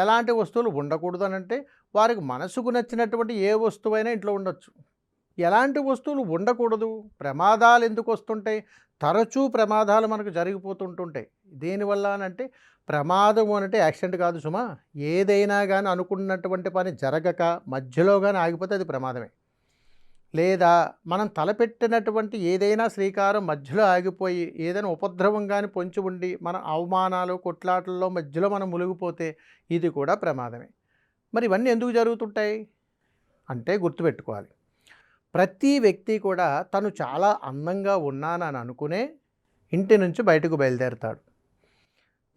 ఎలాంటి వస్తువులు ఉండకూడదు అనంటే వారికి మనసుకు నచ్చినటువంటి ఏ వస్తువైనా ఇంట్లో ఉండొచ్చు. ఎలాంటి వస్తువులు ఉండకూడదు? ప్రమాదాలు ఎందుకు వస్తుంటాయి? తరచూ ప్రమాదాలు మనకు జరిగిపోతుంటుంటాయి. దేనివల్ల అనంటే ప్రమాదం అనంటే యాక్సిడెంట్ కాదు సుమా. ఏదైనా గాని అనుకున్నటువంటి పని జరగక మధ్యలో గాని ఆగిపోతే అది ప్రమాదమే. లేదా మనం తలపెట్టినటువంటి ఏదైనా శ్రీకారం మధ్యలో ఆగిపోయి ఏదైనా ఉపద్రవం గాని పొంచి ఉండి మన అవమానాలు, కొట్లాటల్లో మధ్యలో మనం మునిగిపోతే ఇది కూడా ప్రమాదమే. మరి ఇవన్నీ ఎందుకు జరుగుతుంటాయి? అంటే గుర్తుపెట్టుకోవాలి. ప్రతి వ్యక్తి కూడా తను చాలా అందంగా ఉన్నానని అనుకునే ఇంటి నుంచి బయటకు బయలుదేరతాడు.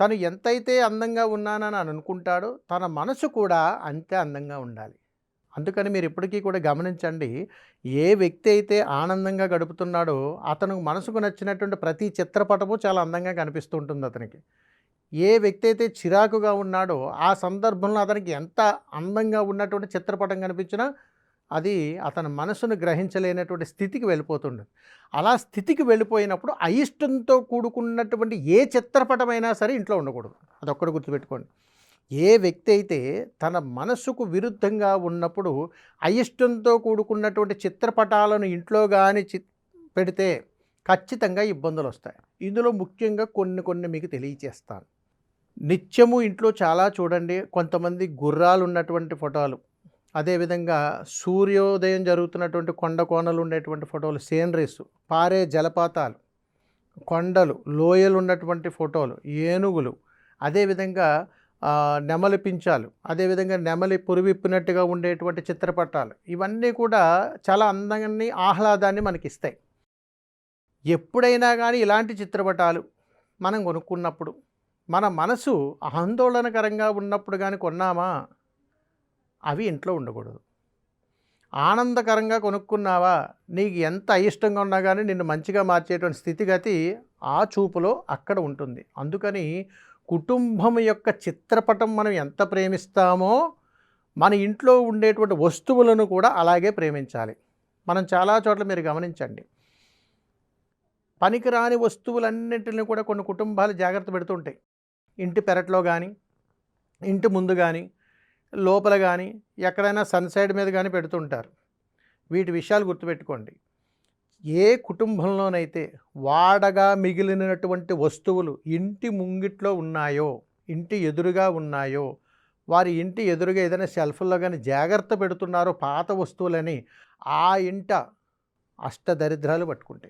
తను ఎంతైతే అందంగా ఉన్నానని అనుకుంటాడో తన మనసు కూడా అంతే అందంగా ఉండాలి. అందుకని మీరు ఇప్పటికీ కూడా గమనించండి. ఏ వ్యక్తి అయితే ఆనందంగా గడుపుతున్నాడో అతను మనసుకు నచ్చినటువంటి ప్రతి చిత్రపటము చాలా అందంగా కనిపిస్తూ ఉంటుంది అతనికి. ఏ వ్యక్తి అయితే చిరాకుగా ఉన్నాడో ఆ సందర్భంలో అతనికి ఎంత అందంగా ఉన్నటువంటి చిత్రపటం కనిపించినా అది అతని మనసును గ్రహించలేనటువంటి స్థితికి వెళ్ళిపోతుండదు. అలా స్థితికి వెళ్ళిపోయినప్పుడు అయిష్టంతో కూడుకున్నటువంటి ఏ చిత్రపటమైనా సరే ఇంట్లో ఉండకూడదు. అదొక్కటి గుర్తుపెట్టుకోండి. ఏ వ్యక్తి అయితే తన మనసుకు విరుద్ధంగా ఉన్నప్పుడు అయిష్టంతో కూడుకున్నటువంటి చిత్రపటాలను ఇంట్లో కానీ పెడితే ఖచ్చితంగా ఇబ్బందులు వస్తాయి. ఇందులో ముఖ్యంగా కొన్ని మీకు తెలియచేస్తాను. నిత్యము ఇంట్లో చాలా చూడండి, కొంతమంది గుర్రాలు ఉన్నటువంటి ఫోటోలు, అదేవిధంగా సూర్యోదయం జరుగుతున్నటువంటి కొండ కోనలు ఉండేటువంటి ఫోటోలు, సీనరీస్, పారే జలపాతాలు, కొండలు, లోయలు ఉన్నటువంటి ఫోటోలు, ఏనుగులు, అదేవిధంగా నెమలి పించాలు, అదేవిధంగా నెమలి పురివిప్పినట్టుగా ఉండేటువంటి చిత్రపటాలు, ఇవన్నీ కూడా చాలా అందాన్ని, ఆహ్లాదాన్ని మనకిస్తాయి. ఎప్పుడైనా కానీ ఇలాంటి చిత్రపటాలు మనం కొనుక్కున్నప్పుడు మన మనసు ఆందోళనకరంగా ఉన్నప్పుడు కానీ కొన్నామా అవి ఇంట్లో ఉండకూడదు. ఆనందకరంగా కొనుక్కున్నావా, నీకు ఎంత అయిష్టంగా ఉన్నా కానీ నిన్ను మంచిగా మార్చేటువంటి స్థితిగతి ఆ చూపులో అక్కడ ఉంటుంది. అందుకని కుటుంబం యొక్క చిత్రపటం మనం ఎంత ప్రేమిస్తామో మన ఇంట్లో ఉండేటువంటి వస్తువులను కూడా అలాగే ప్రేమించాలి. మనం చాలా చోట్ల మీరు గమనించండి, పనికిరాని వస్తువులన్నింటిని కూడా కొన్ని కుటుంబాలు జాగ్రత్త పెడుతుంటాయి. ఇంటి పెరట్లో కానీ, ఇంటి ముందు కానీ, లోపల కానీ, ఎక్కడైనా సన్సైడ్ మీద కానీ పెడుతుంటారు. వీటి విషయాలు గుర్తుపెట్టుకోండి. ఏ కుటుంబంలోనైతే వాడగా మిగిలినటువంటి వస్తువులు ఇంటి ముంగిట్లో ఉన్నాయో, ఇంటి ఎదురుగా ఉన్నాయో, వారి ఇంటి ఎదురుగా ఏదైనా షెల్ఫ్లో కానీ జాగ్రత్త పెడుతున్నారో పాత వస్తువులని, ఆ ఇంట అష్టదరిద్రాలు పట్టుకుంటాయి.